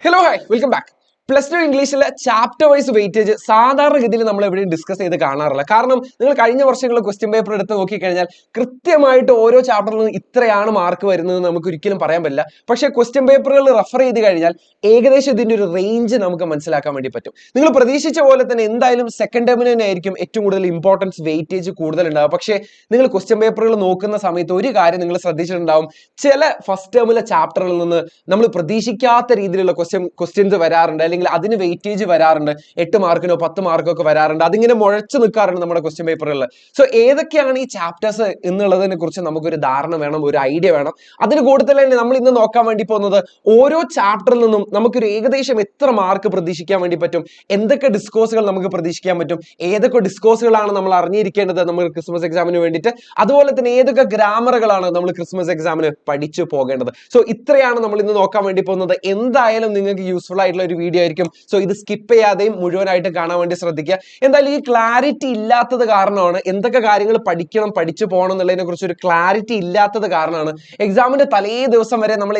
Hello, hi, welcome back. Plus two ഇംഗ്ലീഷിലെ chapter wise weightage സാധാരണഗതിയിൽ നമ്മൾ എവിടെയും ഡിസ്കസ് ചെയ്ത് കാണാറില്ല. കാരണം നിങ്ങൾ കഴിഞ്ഞ വർഷങ്ങളിലെ ക്വസ്റ്റ്യൻ പേപ്പർ എടുത്ത് നോക്കിക്കഴിഞ്ഞാൽ കൃത്യമായിട്ട് ഓരോ ചാപ്റ്ററിൽ നിന്ന് ഇത്രയാണ് മാർക്ക് വരുന്നത് നമുക്ക് ഒരിക്കലും പറയാൻ പറ്റില്ല. പക്ഷേ ക്വസ്റ്റ്യൻ പേപ്പറുകൾ റെഫർ ചെയ്ത് കഴിഞ്ഞാൽ ഏകദേശം ഇതിന്റെ ഒരു റേഞ്ച് നമുക്ക് മനസ്സിലാക്കാൻ വേണ്ടി പറ്റും. നിങ്ങൾ പ്രതീക്ഷിച്ച പോലെ തന്നെ എന്തായാലും സെക്കൻഡ് ടേമിന് തന്നെ ആയിരിക്കും ഏറ്റവും കൂടുതൽ ഇമ്പോർട്ടൻസ് വെയിറ്റേജ് കൂടുതൽ ഉണ്ടാവുക. പക്ഷേ നിങ്ങൾ ക്വസ്റ്റ്യൻ പേപ്പറുകൾ നോക്കുന്ന സമയത്ത് ഒരു കാര്യം നിങ്ങൾ ശ്രദ്ധിച്ചിട്ടുണ്ടാവും, ചില ഫസ്റ്റ് ടേമിലെ ചാപ്റ്ററിൽ നിന്ന് നമ്മൾ പ്രതീക്ഷിക്കാത്ത രീതിയിലുള്ള ക്വസ്റ്റ്യൻസ് വരാറുണ്ട്, അല്ലെങ്കിൽ അതിന് വെയിറ്റേജ് വരാറുണ്ട്. 8 മാർക്കിനോ 10 മാർക്കോ ഒക്കെ വരാറുണ്ട്. അതിങ്ങനെ മുഴച്ചു നിൽക്കാറുണ്ട് നമ്മുടെ ക്വസ്റ്റ്യൻ പേപ്പറുകളിൽ. സോ ഏതൊക്കെയാണ് ഈ ചാപ്റ്റേഴ്സ് എന്നുള്ളതിനെ കുറിച്ച് നമുക്കൊരു ധാരണ വേണം, ഒരു ഐഡിയ വേണം. അതിന് കൂടുതൽ തന്നെ നമ്മൾ ഇന്ന് നോക്കാൻ വേണ്ടി പോകുന്നത് ഓരോ ചാപ്റ്ററിൽ നിന്നും നമുക്കൊരു ഏകദേശം എത്ര മാർക്ക് പ്രതീക്ഷിക്കാൻ വേണ്ടി പറ്റും, എന്തൊക്കെ ഡിസ്കോഴ്സുകൾ നമുക്ക് പ്രതീക്ഷിക്കാൻ പറ്റും, ഏതൊക്കെ ഡിസ്കോഴ്സുകളാണ് നമ്മൾ അറിഞ്ഞിരിക്കേണ്ടത് നമ്മൾ ക്രിസ്മസ് എക്സാമിന് വേണ്ടിയിട്ട്, അതുപോലെ തന്നെ ഏതൊക്കെ ഗ്രാമറുകളാണ് നമ്മൾ ക്രിസ്മസ് എക്സാമിന് പഠിച്ചു പോകേണ്ടത്. സോ ഇത്രയാണ് നമ്മൾ ഇന്ന് നോക്കാൻ വേണ്ടി പോകുന്നത്. എന്തായാലും നിങ്ങൾക്ക് യൂസ്ഫുൾ ആയിട്ടുള്ള ഒരു വീഡിയോ ആയിരിക്കും. സോ ഇത് സ്കിപ്പ് ചെയ്യാതെയും മുഴുവനായിട്ട് കാണാൻ വേണ്ടി ശ്രദ്ധിക്കുക. എന്തായാലും ഈ ക്ലാരിറ്റി ഇല്ലാത്തത് കാരണമാണ്, എന്തൊക്കെ കാര്യങ്ങൾ പഠിക്കണം പഠിച്ചു പോകണം എന്നുള്ളതിനെ കുറിച്ച് ഒരു ക്ലാരിറ്റി ഇല്ലാത്തത് കാരണമാണ് എക്സാമിന്റെ തലേ ദിവസം വരെ നമ്മൾ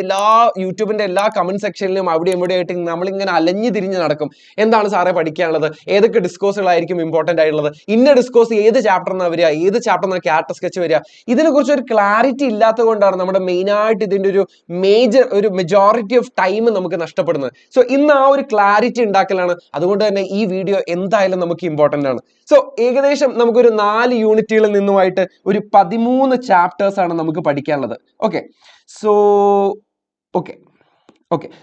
യൂട്യൂബിന്റെ എല്ലാ കമന്റ് സെക്ഷനിലും അവിടെ എവിടെയായിട്ട് നമ്മളിങ്ങനെ അലഞ്ഞു തിരിഞ്ഞ് നടക്കും. എന്താണ് സാറേ പഠിക്കാനുള്ളത്, ഏതൊക്കെ ഡിസ്കോഴ്സുകളായിരിക്കും ഇമ്പോർട്ടന്റ് ആയിട്ടുള്ളത്, ഇന്ന ഡിസ്കോഴ്സ് ഏത് ചാപ്റ്ററിനാണ് വരിക, ഏത് ചാപ്റ്ററിനാണ് ക്യാരക്ടർ സ്കെച്ച് വരിക, ഇതിനെ കുറിച്ച് ഒരു ക്ലാരിറ്റി ഇല്ലാത്തത് കൊണ്ടാണ് നമ്മുടെ മെയിൻ ആയിട്ട് ഇതിന്റെ ഒരു മെജോറിറ്റി ഓഫ് ടൈം നമുക്ക് നഷ്ടപ്പെടുന്നത്. സോ ഇന്ന് ആ ഒരു ക്ലാരിറ്റി ഉണ്ടാക്കലാണ്. അതുകൊണ്ട് തന്നെ ഈ വീഡിയോ എന്തായാലും നമുക്ക് ഇമ്പോർട്ടന്റ് ആണ്. സോ ഏകദേശം നമുക്കൊരു 4 യൂണിറ്റുകളിൽ നിന്നുമായിട്ട് ഒരു 13 ചാപ്റ്റേഴ്സ് ആണ് നമുക്ക് പഠിക്കാനുള്ളത്. ഓക്കെ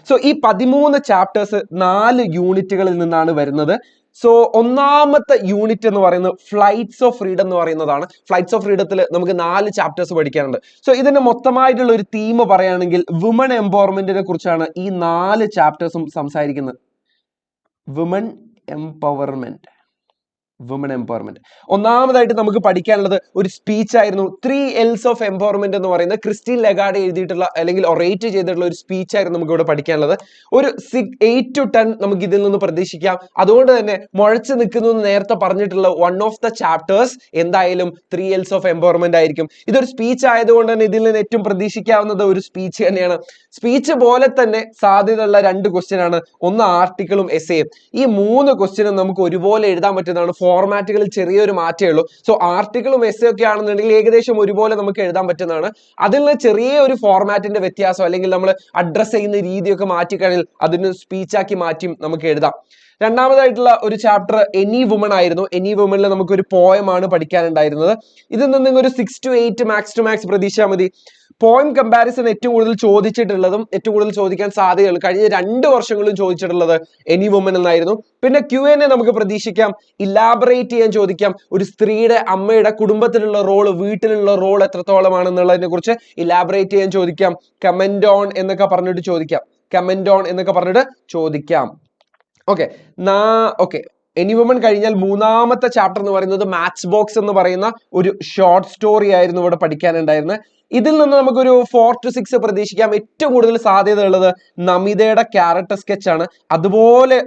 സോ ഈ 13 ചാപ്റ്റേഴ്സ് 4 യൂണിറ്റുകളിൽ നിന്നാണ് വരുന്നത്. സോ ഒന്നാമത്തെ യൂണിറ്റ് എന്ന് പറയുന്നത് ഫ്ലൈറ്റ്സ് ഓഫ് ഫ്രീഡം എന്ന് പറയുന്നതാണ്. ഫ്ലൈറ്റ്സ് ഓഫ് ഫ്രീഡത്തിൽ നമുക്ക് 4 ചാപ്റ്റേഴ്സ് പഠിക്കാനുണ്ട്. സോ ഇതിന്റെ മൊത്തമായിട്ടുള്ള ഒരു തീം പറയുകയാണെങ്കിൽ വുമൺ എംപവർമെന്റിനെ കുറിച്ചാണ് ഈ 4 ചാപ്റ്റേഴ്സും സംസാരിക്കുന്നത്. Woman empowerment. ഒന്നാമതായിട്ട് നമുക്ക് പഠിക്കാനുള്ളത് ഒരു സ്പീച്ച് ആയിരുന്നു. 3 L's ഓഫ് എംപവർമെന്റ് എന്ന് പറയുന്നത് ക്രിസ്റ്റീൻ ലഗാർഡ് എഴുതിയിട്ടുള്ള അല്ലെങ്കിൽ ഒറേറ്റ് ചെയ്തിട്ടുള്ള ഒരു സ്പീച്ച് ആയിരുന്നു നമുക്ക് ഇവിടെ പഠിക്കാനുള്ളത്. ഒരു 8 to 10 നമുക്ക് ഇതിൽ നിന്ന് പ്രതീക്ഷിക്കാം. അതുകൊണ്ട് തന്നെ മുഴച്ചു നിൽക്കുന്നു എന്ന് നേരത്തെ പറഞ്ഞിട്ടുള്ള വൺ ഓഫ് ദ ചാപ്റ്റേഴ്സ് എന്തായാലും 3 L's ഓഫ് എംപവർമെന്റ് ആയിരിക്കും. ഇതൊരു സ്പീച്ച് ആയതുകൊണ്ട് തന്നെ ഇതിൽ നിന്ന് ഏറ്റവും പ്രതീക്ഷിക്കാവുന്നത് ഒരു സ്പീച്ച് തന്നെയാണ്. സ്പീച്ച് പോലെ തന്നെ സാധ്യതയുള്ള 2 ക്വസ്റ്റ്യൻ ആണ്. ഒന്ന് ആർട്ടിക്കിളും എസ്സേയും. ഈ 3 ക്വസ്റ്റ്യനും നമുക്ക് ഒരുപോലെ എഴുതാൻ പറ്റുന്നതാണ്. ഫോർമാറ്റുകളിൽ ചെറിയൊരു മാറ്റേ ഉള്ളൂ. സോ ആർട്ടിക്കിളും എസ്സേ ഒക്കെ ആണെന്നുണ്ടെങ്കിൽ ഏകദേശം ഒരുപോലെ നമുക്ക് എഴുതാൻ പറ്റുന്നതാണ്. അതിൽ നിന്ന് ചെറിയ ഒരു ഫോർമാറ്റിന്റെ വ്യത്യാസം അല്ലെങ്കിൽ നമ്മൾ അഡ്രസ് ചെയ്യുന്ന രീതിയൊക്കെ മാറ്റിക്കഴിഞ്ഞാൽ അതിന് സ്പീച്ചാക്കി മാറ്റി നമുക്ക് എഴുതാം. രണ്ടാമതായിട്ടുള്ള ഒരു ചാപ്റ്റർ എനി വുമൺ ആയിരുന്നു. എനി വുമണിൽ നമുക്കൊരു പോയമാണ് പഠിക്കാനുണ്ടായിരുന്നത്. ഇതിൽ നിന്ന് ഒരു 6 to 8 മാക്സ് ടു മാക്സ് പ്രതീക്ഷിച്ചാൽ മതി. പോയം കമ്പാരിസൺ ഏറ്റവും കൂടുതൽ ചോദിച്ചിട്ടുള്ളതും ഏറ്റവും കൂടുതൽ ചോദിക്കാൻ സാധ്യതയുള്ളൂ കഴിഞ്ഞ 2 വർഷങ്ങളിലും ചോദിച്ചിട്ടുള്ളത് എനി വുമൺ എന്നായിരുന്നു. പിന്നെ Q&A നമുക്ക് പ്രതീക്ഷിക്കാം. ഇലാബറേറ്റ് ചെയ്യാൻ ചോദിക്കാം. ഒരു സ്ത്രീയുടെ അമ്മയുടെ കുടുംബത്തിലുള്ള റോള്, വീട്ടിലുള്ള റോൾ എത്രത്തോളമാണെന്നുള്ളതിനെ കുറിച്ച് ഇലാബറേറ്റ് ചെയ്യാൻ ചോദിക്കാം. കമന്റ് ഓൺ എന്നൊക്കെ പറഞ്ഞിട്ട് ചോദിക്കാം. ഓക്കെ എനി വുമൺ കഴിഞ്ഞാൽ മൂന്നാമത്തെ ചാപ്റ്റർ എന്ന് പറയുന്നത് മാച്ച് ബോക്സ് എന്ന് പറയുന്ന ഒരു ഷോർട്ട് സ്റ്റോറി ആയിരുന്നു ഇവിടെ പഠിക്കാനുണ്ടായിരുന്നത്. ഇതിൽ നിന്ന് നമുക്കൊരു 4 to 6 പ്രതീക്ഷിക്കാം. ഏറ്റവും കൂടുതൽ സാധ്യത ഉള്ളത് നമിതയുടെ ക്യാരക്ടർ സ്കെച്ച് ആണ്. അതുപോലെ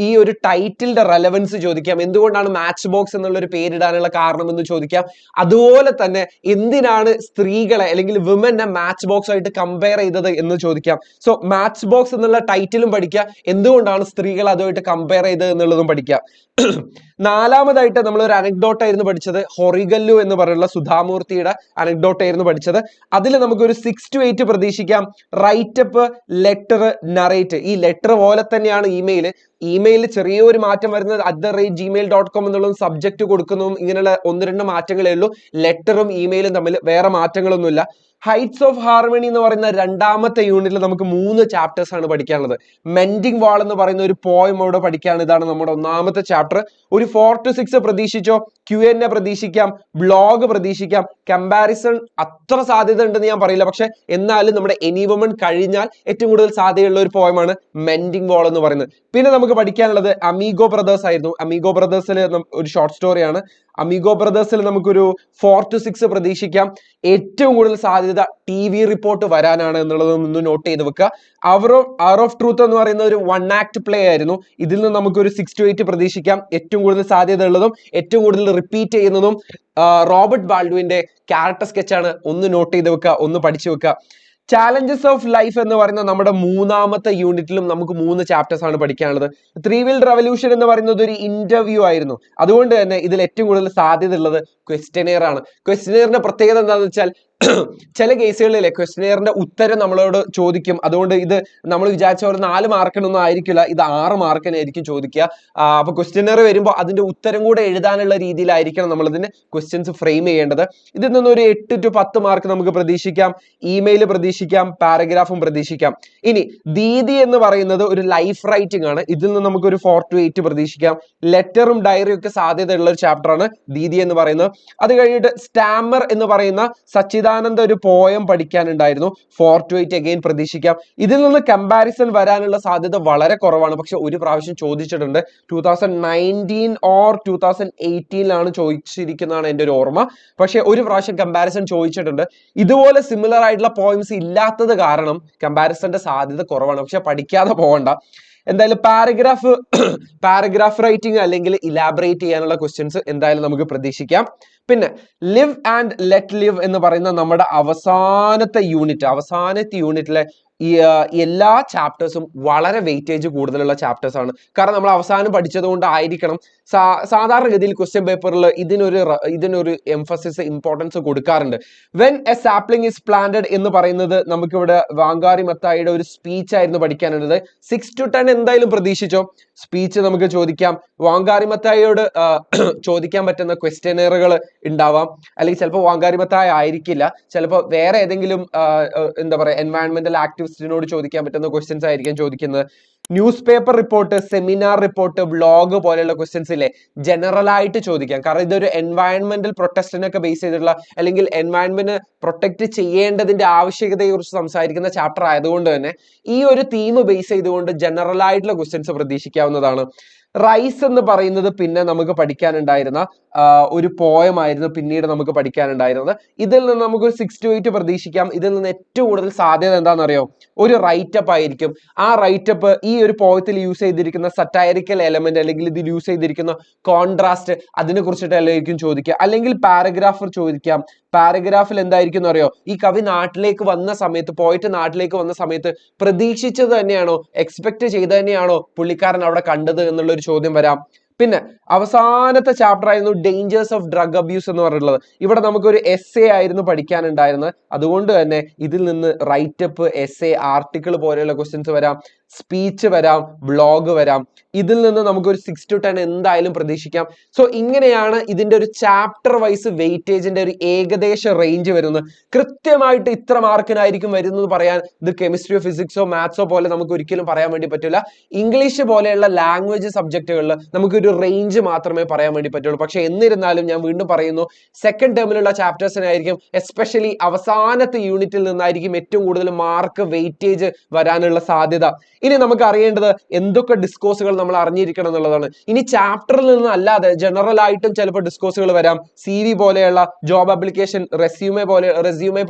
ഈ ഒരു ടൈറ്റിലിന്റെ റെലവൻസ് ചോദിക്കാം. എന്തുകൊണ്ടാണ് മാച്ച് ബോക്സ് എന്നുള്ള ഒരു പേരിടാനുള്ള കാരണം എന്ന് ചോദിക്കാം. അതുപോലെ തന്നെ എന്തിനാണ് സ്ത്രീകളെ അല്ലെങ്കിൽ വിമനെ മാച്ച് ബോക്സ് ആയിട്ട് കമ്പയർ ചെയ്തത് എന്ന് ചോദിക്കാം. സോ മാച്ച് ബോക്സ് എന്നുള്ള ടൈറ്റിലും പഠിക്കുക, എന്തുകൊണ്ടാണ് സ്ത്രീകൾ അതുമായിട്ട് കമ്പയർ ചെയ്തത് എന്നുള്ളതും പഠിക്കാം. നാലാമതായിട്ട് നമ്മൾ ഒരു അനക്ഡോട്ട് ആയിരുന്നു പഠിച്ചത്. ഹൊറിഗല്ലു എന്ന് പറയുന്ന സുധാമൂർത്തിയുടെ അനക്ഡോട്ട് ആയിരുന്നു പഠിച്ചത്. അതിൽ നമുക്കൊരു 6 to 8 പ്രതീക്ഷിക്കാം. Writeup, letter, narrate. ഈ ലെറ്റർ പോലെ തന്നെയാണ് ഇമെയിൽ ചെറിയൊരു മാറ്റം വരുന്നത് @gmail.com എന്നുള്ളതും സബ്ജക്ട് കൊടുക്കുന്നതും ഇങ്ങനെയുള്ള 1-2 മാറ്റങ്ങളേ ഉള്ളൂ. ലെറ്ററും ഇമെയിലും തമ്മിൽ വേറെ മാറ്റങ്ങളൊന്നുമില്ല. ഹൈറ്റ്സ് ഓഫ് ഹാർമണി എന്ന് പറയുന്ന രണ്ടാമത്തെ യൂണിറ്റിൽ നമുക്ക് 3 ചാപ്റ്റേഴ്സ് ആണ് പഠിക്കാനുള്ളത്. മെൻഡിങ് വാൾ എന്ന് പറയുന്ന ഒരു പോയം ഇവിടെ പഠിക്കാണ്. ഇതാണ് നമ്മുടെ ഒന്നാമത്തെ ചാപ്റ്റർ. ഒരു 4 to 6 പ്രതീക്ഷിച്ചോ. Q&A പ്രതീക്ഷിക്കാം. ബ്ലോഗ് പ്രതീക്ഷിക്കാം. കമ്പാരിസൺ അത്ര സാധ്യത ഉണ്ടെന്ന് ഞാൻ പറയില്ല, പക്ഷെ എന്നാലും നമ്മുടെ എനി വുമൺ കഴിഞ്ഞാൽ ഏറ്റവും കൂടുതൽ സാധ്യതയുള്ള ഒരു പോയമാണ് മെൻഡിങ് വാൾ എന്ന് പറയുന്നത്. പിന്നെ നമുക്ക് പഠിക്കാനുള്ളത് അമീഗോ ബ്രദേഴ്സ് ആയിരുന്നു. അമീഗോ ബ്രദേഴ്സിൽ ഒരു ഷോർട്ട് സ്റ്റോറിയാണ്. അമീഗോ ബ്രദേഴ്സിൽ നമുക്കൊരു 4 to 6 പ്രതീക്ഷിക്കാം. ഏറ്റവും കൂടുതൽ സാധ്യത TV റിപ്പോർട്ട് വരാനാണ് എന്നുള്ളതും ഒന്ന് നോട്ട് ചെയ്ത് വെക്കുക. അവർ ഓഫ് ട്രൂത്ത് എന്ന് പറയുന്ന ഒരു 1 act പ്ലേ ആയിരുന്നു. ഇതിൽ നിന്ന് നമുക്കൊരു 6 to 8 പ്രതീക്ഷിക്കാം. ഏറ്റവും കൂടുതൽ സാധ്യത ഉള്ളതും ഏറ്റവും കൂടുതൽ റിപ്പീറ്റ് ചെയ്യുന്നതും റോബർട്ട് ബാൾഡ്വിന്റെ ക്യാരക്ടർ സ്കെച്ചാണ്. ഒന്ന് നോട്ട് ചെയ്ത് വെക്കുക, ഒന്ന് പഠിച്ചു വെക്കുക. ചാലഞ്ചസ് ഓഫ് ലൈഫ് എന്ന് പറയുന്ന നമ്മുടെ മൂന്നാമത്തെ യൂണിറ്റിലും നമുക്ക് 3 ചാപ്റ്റേഴ്സ് ആണ് പഠിക്കാനുള്ളത്. 3 വീൽഡ് റവല്യൂഷൻ എന്ന് പറയുന്നത് ഒരു ഇന്റർവ്യൂ ആയിരുന്നു. അതുകൊണ്ട് തന്നെ ഇതിൽ ഏറ്റവും കൂടുതൽ സാധ്യത ഉള്ളത് ക്വസ്റ്റ്യനെയർ ആണ്. ക്വസ്റ്റ്യനെയറിന്റെ പ്രത്യേകത എന്താണെന്ന് വെച്ചാൽ ചില കേസുകളിലെ ക്വസ്റ്റ്യനെയറിന്റെ ഉത്തരം നമ്മളോട് ചോദിക്കും. അതുകൊണ്ട് ഇത് നമ്മൾ വിചാരിച്ച പോലെ 4 മാർക്കിനൊന്നും ആയിരിക്കില്ല, ഇത് 6 മാർക്കിനായിരിക്കും ചോദിക്കുക. അപ്പൊ ക്വസ്റ്റ്യനെയർ വരുമ്പോൾ അതിന്റെ ഉത്തരം കൂടെ എഴുതാനുള്ള രീതിയിലായിരിക്കണം നമ്മൾ ഇതിന് ക്വസ്റ്റ്യൻസ് ഫ്രെയിം ചെയ്യേണ്ടത്. ഇതിൽ നിന്ന് ഒരു 8 to 10 മാർക്ക് നമുക്ക് പ്രതീക്ഷിക്കാം. ഇമെയിൽ പ്രതീക്ഷിക്കാം, പാരഗ്രാഫും പ്രതീക്ഷിക്കാം. ഇനി ദീദി എന്ന് പറയുന്നത് ഒരു ലൈഫ് റൈറ്റിംഗ് ആണ്. ഇതിൽ നിന്ന് നമുക്ക് ഒരു 4 to 8 പ്രതീക്ഷിക്കാം. ലെറ്ററും ഡയറിയും ഒക്കെ സാധ്യതയുള്ള ഒരു ചാപ്റ്റർ ആണ് ദീദി എന്ന് പറയുന്നത്. അത് കഴിഞ്ഞിട്ട് സ്റ്റാമർ എന്ന് പറയുന്ന സച്ചിദാനന്ദ ഒരു പോയം പഠിക്കാനുണ്ടായിരുന്നു. 4 to 8 അഗൈൻ പ്രതീക്ഷിക്കാം. ഇതിൽ നിന്ന് കമ്പാരിസൺ വരാനുള്ള സാധ്യത വളരെ കുറവാണ്. പക്ഷെ ഒരു പ്രാവശ്യം ചോദിച്ചിട്ടുണ്ട്. 2019 or 2018 ചോദിച്ചിരിക്കുന്നതാണ് എൻ്റെ ഒരു ഓർമ്മ. പക്ഷെ ഒരു പ്രാവശ്യം കമ്പാരിസൺ ചോദിച്ചിട്ടുണ്ട്. ഇതുപോലെ സിമിലർ ആയിട്ടുള്ള പോയിന്റ്സ് ഇല്ലാത്തത് കാരണം കമ്പാരിസന്റെ സാധ്യത കുറവാണ്. പക്ഷെ പഠിക്കാതെ പോകണ്ട. എന്തായാലും പാരഗ്രാഫ് റൈറ്റിംഗ് അല്ലെങ്കിൽ ഇലാബറേറ്റ് ചെയ്യാനുള്ള ക്വസ്റ്റ്യൻസ് എന്തായാലും നമുക്ക് പ്രതീക്ഷിക്കാം. പിന്നെ ലിവ് ആൻഡ് ലെറ്റ് ലിവ് എന്ന് പറയുന്ന നമ്മുടെ അവസാനത്തെ യൂണിറ്റിലെ ഈ എല്ലാ ചാപ്റ്റേഴ്സും വളരെ വെയിറ്റേജ് കൂടുതലുള്ള ചാപ്റ്റേഴ്സ് ആണ്. കാരണം നമ്മൾ അവസാനം പഠിച്ചത് കൊണ്ടായിരിക്കണം. സാധാരണഗതിയിൽ ക്വസ്റ്റ്യൻ പേപ്പറിൽ ഇതിനൊരു എംഫസിസ് ഇമ്പോർട്ടൻസ് കൊടുക്കാറുണ്ട്. When A sapling is planted എന്ന് പറയുന്നത് നമുക്കിവിടെ വാങ്കാരി മത്തായിയുടെ ഒരു സ്പീച്ച് ആയിരുന്നു പഠിക്കാനുള്ളത്. 6 to 10 എന്തായാലും പ്രതീക്ഷിച്ചോ. സ്പീച്ച് നമുക്ക് ചോദിക്കാം. വാങ്കാരി മത്തായിയോട് ചോദിക്കാൻ പറ്റുന്ന ക്വസ്റ്റ്യനറുകൾ ഉണ്ടാവാം. അല്ലെങ്കിൽ ചിലപ്പോൾ വാങ്കാരി മത്തായി ആയിരിക്കില്ല, ചിലപ്പോൾ വേറെ ഏതെങ്കിലും എന്താ പറയുക എൻവയൺമെന്റൽ ആക്ടിവിസ്റ്റിനോട് ചോദിക്കാൻ പറ്റുന്ന ക്വസ്റ്റ്യൻസ് ആയിരിക്കും ചോദിക്കുന്നത്. News paper report, seminar report, vlog പോലെയുള്ള ക്വസ്റ്റ്യൻസ് ഇല്ലേ ജനറൽ ആയിട്ട് ചോദിക്കാം. കാരണം ഇതൊരു എൻവയൺമെന്റൽ പ്രൊട്ടസ്റ്റിനൊക്കെ ബേസ് ചെയ്തിട്ടുള്ള അല്ലെങ്കിൽ എൻവയൺമെന്റ് പ്രൊട്ടക്ട് ചെയ്യേണ്ടതിന്റെ ആവശ്യകതയെ കുറിച്ച് സംസാരിക്കുന്ന ചാപ്റ്റർ ആയതുകൊണ്ട് തന്നെ ഈ ഒരു തീം ബേസ് ചെയ്തുകൊണ്ട് ജനറൽ ആയിട്ടുള്ള ക്വസ്റ്റ്യൻസ് പ്രതീക്ഷിക്കാവുന്നതാണ്. റൈസ് എന്ന് പറയുന്നത് പിന്നെ നമുക്ക് പഠിക്കാനുണ്ടായിരുന്ന ഒരു പോയം ആയിരുന്നു. പിന്നീട് നമുക്ക് പഠിക്കാനുണ്ടായിരുന്നത്. ഇതിൽ നിന്ന് നമുക്ക് 6 to 8 പ്രതീക്ഷിക്കാം. ഇതിൽ നിന്ന് ഏറ്റവും കൂടുതൽ സാധ്യത എന്താണെന്നറിയോ, ഒരു റൈറ്റപ്പ് ആയിരിക്കും. ആ റൈറ്റപ്പ് ഈ ഒരു പോയത്തിൽ യൂസ് ചെയ്തിരിക്കുന്ന സറ്റൈറിക്കൽ എലമെന്റ് അല്ലെങ്കിൽ ഇതിൽ യൂസ് ചെയ്തിരിക്കുന്ന കോൺട്രാസ്റ്റ് അതിനെ കുറിച്ചിട്ടായിരിക്കും ചോദിക്കുക. അല്ലെങ്കിൽ പാരഗ്രാഫർ ചോദിക്കാം. പാരഗ്രാഫിൽ എന്തായിരിക്കും അറിയോ, ഈ കവി നാട്ടിലേക്ക് വന്ന സമയത്ത്, പോയിട്ട് നാട്ടിലേക്ക് വന്ന സമയത്ത് പ്രതീക്ഷിച്ചത് തന്നെയാണോ, എക്സ്പെക്ട് ചെയ്ത് തന്നെയാണോ പുള്ളിക്കാരൻ അവിടെ കണ്ടത് എന്നുള്ള ഒരു ചോദ്യം വരാം. പിന്നെ അവസാനത്തെ ചാപ്റ്റർ ആയിരുന്നു ഡേഞ്ചേഴ്സ് ഓഫ് ഡ്രഗ് അബ്യൂസ് എന്ന് പറഞ്ഞിട്ടുള്ളത്. ഇവിടെ നമുക്കൊരു എസ്സേ ആയിരുന്നു പഠിക്കാനുണ്ടായിരുന്നത്. അതുകൊണ്ട് തന്നെ ഇതിൽ നിന്ന് റൈറ്റപ്പ്, എസ്സേ, ആർട്ടിക്കിൾ പോലെയുള്ള ക്വസ്റ്റ്യൻസ് വരാം, സ്പീച്ച് വരാം, വ്ളോഗ് വരാം. ഇതിൽ നിന്ന് നമുക്കൊരു 6 to 10 എന്തായാലും പ്രതീക്ഷിക്കാം. സോ ഇങ്ങനെയാണ് ഇതിന്റെ ഒരു ചാപ്റ്റർ വൈസ് വെയിറ്റേജിന്റെ ഒരു ഏകദേശ റേഞ്ച് വരുന്നത്. കൃത്യമായിട്ട് ഇത്ര മാർക്കിനായിരിക്കും വരുന്നത് പറയാൻ ഇത് കെമിസ്ട്രിയോ ഫിസിക്സോ മാത്സോ പോലെ നമുക്ക് ഒരിക്കലും പറയാൻ വേണ്ടി പറ്റില്ല. ഇംഗ്ലീഷ് പോലെയുള്ള ലാംഗ്വേജ് സബ്ജക്റ്റുകളിൽ നമുക്കൊരു റേഞ്ച് മാത്രമേ പറയാൻ വേണ്ടി പറ്റുള്ളൂ. പക്ഷെ എന്നിരുന്നാലും ഞാൻ വീണ്ടും പറയുന്നു, സെക്കൻഡ് ടേമിലുള്ള ചാപ്റ്റേഴ്സിനായിരിക്കും, എസ്പെഷ്യലി അവസാനത്തെ യൂണിറ്റിൽ നിന്നായിരിക്കും ഏറ്റവും കൂടുതൽ മാർക്ക് വെയിറ്റേജ് വരാനുള്ള സാധ്യത. ഇനി നമുക്ക് അറിയേണ്ടത് എന്തൊക്കെ ഡിസ്കോഴ്സുകൾ നമ്മൾ അറിഞ്ഞിരിക്കണം എന്നുള്ളതാണ്. ഇനി ചാപ്റ്ററിൽ നിന്ന് അല്ലാതെ ജനറൽ ആയിട്ടും ചിലപ്പോൾ ഡിസ്കോഴ്സുകൾ വരാം. CV പോലെയുള്ള ജോബ് ആപ്ലിക്കേഷൻ, റെസ്യൂമെ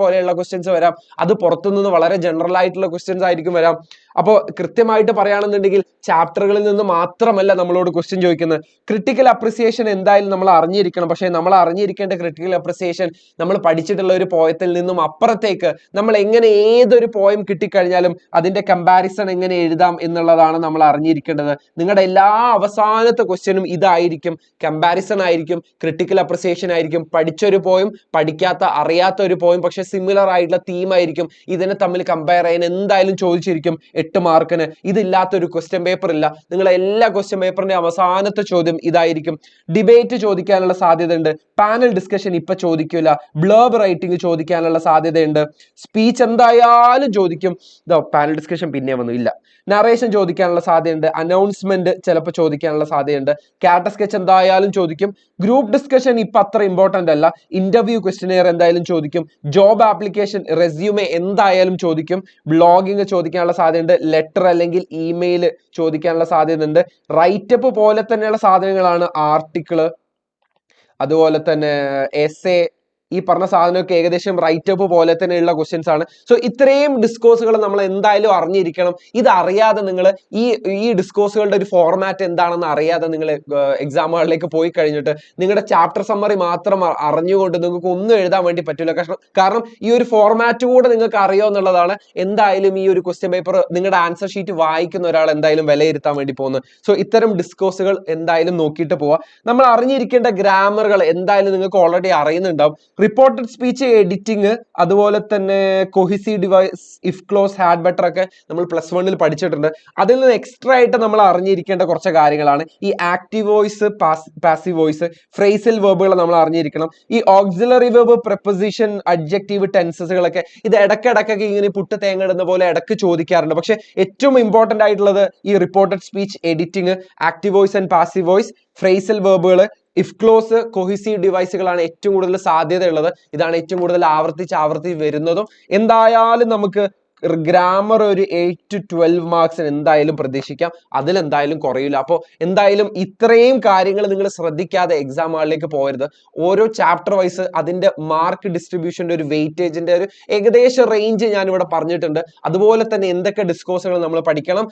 പോലെയുള്ള ക്വസ്റ്റ്യൻസ് വരാം. അത് പുറത്തുനിന്ന് വളരെ ജനറൽ ആയിട്ടുള്ള ക്വസ്റ്റ്യൻസ് ആയിരിക്കും വരാം. അപ്പോൾ കൃത്യമായിട്ട് പറയുകയാണെന്നുണ്ടെങ്കിൽ ചാപ്റ്ററുകളിൽ നിന്ന് മാത്രമല്ല നമ്മളോട് ക്വസ്റ്റ്യൻ ചോദിക്കുന്നത്. ക്രിട്ടിക്കൽ അപ്രിസിയേഷൻ എന്തായാലും നമ്മൾ അറിഞ്ഞിരിക്കണം. പക്ഷേ നമ്മൾ അറിഞ്ഞിരിക്കേണ്ട ക്രിട്ടിക്കൽ അപ്രിസിയേഷൻ നമ്മൾ പഠിച്ചിട്ടുള്ള ഒരു പോയത്തിൽ നിന്നും അപ്പുറത്തേക്ക് നമ്മൾ എങ്ങനെ ഏതൊരു പോയം കിട്ടിക്കഴിഞ്ഞാലും അതിന്റെ കമ്പാരിസൺ എങ്ങനെ എഴുതാം എന്നുള്ളതാണ് നമ്മൾ അറിഞ്ഞിരിക്കേണ്ടത്. നിങ്ങളുടെ എല്ലാ അവസാനത്തെ ക്വസ്റ്റ്യനും ഇതായിരിക്കും, കമ്പാരിസൺ ആയിരിക്കും, ക്രിട്ടിക്കൽ അപ്രിസിയേഷൻ ആയിരിക്കും. പഠിച്ചൊരു പോയം, അറിയാത്ത ഒരു പോയം, പക്ഷെ സിമിലർ ആയിട്ടുള്ള തീം ആയിരിക്കും. ഇതിനെ തമ്മിൽ കമ്പയർ ചെയ്യാൻ എന്തായാലും ചോദിച്ചിരിക്കും 8 മാർക്കിന്. ഇതില്ലാത്തൊരു ക്വസ്റ്റ്യൻ പേപ്പർ ഇല്ല. നിങ്ങളെ എല്ലാ ക്വസ്റ്റ്യൻ പേപ്പറിന്റെ അവസാനത്തെ ചോദ്യം ഇതായിരിക്കും. ഡിബേറ്റ് ചോദിക്കാനുള്ള സാധ്യതയുണ്ട്. പാനൽ ഡിസ്കഷൻ ഇപ്പൊ ചോദിക്കില്ല. ബ്ലർബ് റൈറ്റിംഗ് ചോദിക്കാനുള്ള സാധ്യതയുണ്ട്. സ്പീച്ച് എന്തായാലും ചോദിക്കും. പാനൽ ഡിസ്കഷൻ പിന്നെ വന്നു ഇല്ല. നറേഷൻ ചോദിക്കാനുള്ള സാധ്യതയുണ്ട്. അനൗൺസ്മെന്റ് ചിലപ്പോൾ ചോദിക്കാനുള്ള സാധ്യതയുണ്ട്. ക്യാരക്ടർ സ്കെച്ച് എന്തായാലും ചോദിക്കും. ഗ്രൂപ്പ് ഡിസ്കഷൻ ഇപ്പൊ അത്ര ഇമ്പോർട്ടന്റ് അല്ല. ഇന്റർവ്യൂ ക്വസ്റ്റ്യനെയർ എന്തായാലും ചോദിക്കും. ജോബ് ആപ്ലിക്കേഷൻ, റെസ്യൂമെ എന്തായാലും ചോദിക്കും. ബ്ലോഗിങ് ചോദിക്കാനുള്ള സാധ്യതയുണ്ട്. ലെറ്റർ അല്ലെങ്കിൽ ഇമെയിൽ ചോദിക്കാനുള്ള സാധ്യതയുണ്ട്. റൈറ്റപ്പ് പോലെ തന്നെയുള്ള സാധനങ്ങളാണ് ആർട്ടിക്കിള്, അതുപോലെ തന്നെ എസ്സേ, ഈ പറഞ്ഞ സാധനമൊക്കെ ഏകദേശം റൈറ്റ് അപ്പ് പോലെ തന്നെയുള്ള ക്വസ്റ്റ്യൻസ് ആണ്. സോ ഇത്രയും ഡിസ്കോഴ്സുകൾ നമ്മൾ എന്തായാലും അറിഞ്ഞിരിക്കണം. ഇത് അറിയാതെ നിങ്ങൾ ഈ ഡിസ്കോഴ്സുകളുടെ ഒരു ഫോർമാറ്റ് എന്താണെന്ന് അറിയാതെ നിങ്ങൾ എക്സാം ഹാളിലേക്ക് പോയി കഴിഞ്ഞിട്ട് നിങ്ങളുടെ ചാപ്റ്റർ സമ്മറി മാത്രം അറിഞ്ഞുകൊണ്ട് നിങ്ങൾക്ക് ഒന്നും എഴുതാൻ വേണ്ടി പറ്റില്ല. കാരണം ഈ ഒരു ഫോർമാറ്റ് കൂടെ നിങ്ങൾക്ക് അറിയോ എന്നുള്ളതാണ് എന്തായാലും ഈ ഒരു ക്വസ്റ്റ്യൻ പേപ്പർ നിങ്ങളുടെ ആൻസർ ഷീറ്റ് വായിക്കുന്ന ഒരാൾ എന്തായാലും വിലയിരുത്താൻ വേണ്ടി പോകുന്നത്. സോ ഇത്തരം ഡിസ്കോഴ്സുകൾ എന്തായാലും നോക്കിയിട്ട് പോവാം. നമ്മൾ അറിഞ്ഞിരിക്കേണ്ട ഗ്രാമറുകൾ എന്തായാലും നിങ്ങൾക്ക് ഓൾറെഡി അറിയുന്നുണ്ടാവും. റിപ്പോർട്ടഡ് സ്പീച്ച് എഡിറ്റിംഗ്, അതുപോലെ തന്നെ cohesive device, if close, had better ഒക്കെ നമ്മൾ +1 പഠിച്ചിട്ടുണ്ട്. അതിൽ നിന്ന് എക്സ്ട്രാ ആയിട്ട് നമ്മൾ അറിഞ്ഞിരിക്കേണ്ട കുറച്ച് കാര്യങ്ങളാണ് ഈ active voice, passive voice, phrasal വെർബുകൾ നമ്മൾ അറിഞ്ഞിരിക്കണം. ഈ ഓക്സിലറി വെർബ്, പ്രപ്പോസിഷൻ, അഡ്ജക്റ്റീവ്, ടെൻസസുകളൊക്കെ ഇത് ഇടയ്ക്കിടയ്ക്കൊക്കെ ഇങ്ങനെ പുട്ട് തേങ്ങ ഇടുന്ന പോലെ ഇടയ്ക്ക് ചോദിക്കാറുണ്ട്. പക്ഷെ ഏറ്റവും ഇമ്പോർട്ടന്റ് ആയിട്ടുള്ളത് ഈ reported speech editing, active voice and passive voice, phrasal വെർബുകൾ, ഇഫ് ക്ലോസ്, കൊഹിസീവ് ഡിവൈസുകളാണ് ഏറ്റവും കൂടുതൽ സാധ്യതയുള്ളത്. ഇതാണ് ഏറ്റവും കൂടുതൽ ആവർത്തിച്ച് വരുന്നതും. എന്തായാലും നമുക്ക് ഗ്രാമർ ഒരു 8 to 12 മാർക്സിന് എന്തായാലും പ്രതീക്ഷിക്കാം. അതിലെന്തായാലും കുറയില്ല. അപ്പോൾ എന്തായാലും ഇത്രയും കാര്യങ്ങൾ നിങ്ങൾ ശ്രദ്ധിക്കാതെ എക്സാം ഹാളിലേക്ക് പോകരുത്. ഓരോ ചാപ്റ്റർ വൈസ് അതിന്റെ മാർക്ക് ഡിസ്ട്രിബ്യൂഷന്റെ ഒരു വെയിറ്റേജിന്റെ ഒരു ഏകദേശ റേഞ്ച് ഞാൻ ഇവിടെ പറഞ്ഞിട്ടുണ്ട്. അതുപോലെ തന്നെ എന്തൊക്കെ ഡിസ്കോഴ്സുകൾ നമ്മൾ പഠിക്കണം,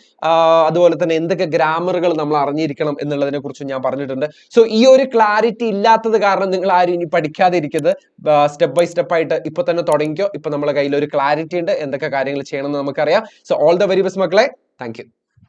അതുപോലെ തന്നെ എന്തൊക്കെ ഗ്രാമറുകൾ നമ്മൾ അറിഞ്ഞിരിക്കണം എന്നുള്ളതിനെ കുറിച്ച് ഞാൻ പറഞ്ഞിട്ടുണ്ട്. സോ ഈ ഒരു ക്ലാരിറ്റി ഇല്ലാത്തത് കാരണം നിങ്ങൾ ആരും ഇനി പഠിക്കാതെ ഇരിക്കരുത്. സ്റ്റെപ്പ് ബൈ സ്റ്റെപ്പ് ആയിട്ട് ഇപ്പൊ തന്നെ തുടങ്ങിക്കോ. ഇപ്പൊ നമ്മുടെ കയ്യിൽ ഒരു ക്ലാരിറ്റി ഉണ്ട്, എന്തൊക്കെ കാര്യങ്ങൾ ചെയ്യണമെന്ന് നമുക്കറിയാം. So all the very best മക്കളെ. Thank U.